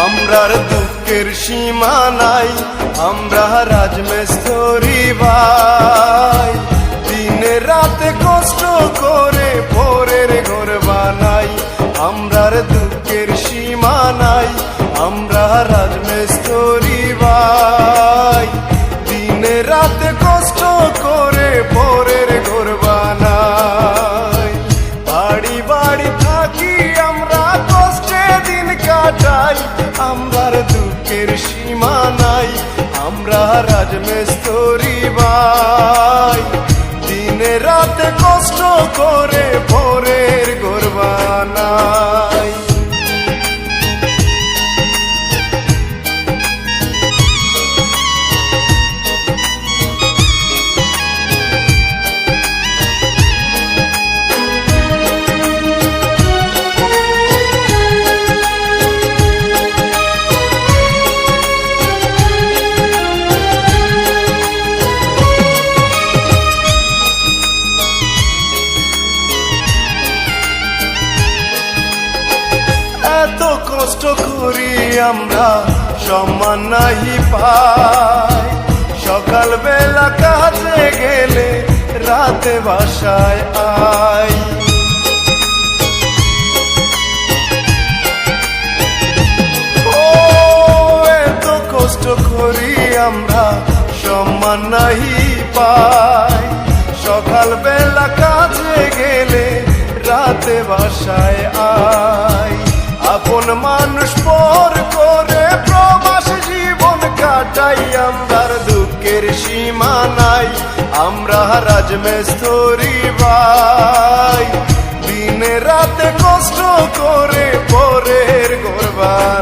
আমরার দুঃখের সীমা নাই, আমরা রাজমিস্ত্রি ভাই। দিনে রাতে কষ্ট করে ভোরের ঘর বানাই। আমরার দুঃখের সীমা নাই, আমরা রাজমিস্ত্রি ভাই। দিনে রাতে কষ্ট করে ভোরের ঘর বানাই। বাড়ি বাড়ি থাকি আমরা কষ্টে দিন কাটাই। আমরার দুঃখের সীমা নাই, আমরা রাজমিস্ত্রি ভাই। দিনে রাতে কষ্ট করে ভোরের ঘর বানাই। এত কষ্ট করি আমরা সম্মান নাহি পাই। সকাল বেলা কাজে গেলে রাতে বাসায় আই। ও এত কষ্ট করি আমরা সম্মান নাহি পাই। সকাল বেলা কাজে গেলে রাতে বাসায় আই। আপন মানুষ পর করে প্রবাস জীবন কাটাই। আমরার দুঃখের সীমা নাই, আমরা রাজমিস্ত্রি ভাই। দিনে রাতে কষ্ট করে পরের ঘর বানাই।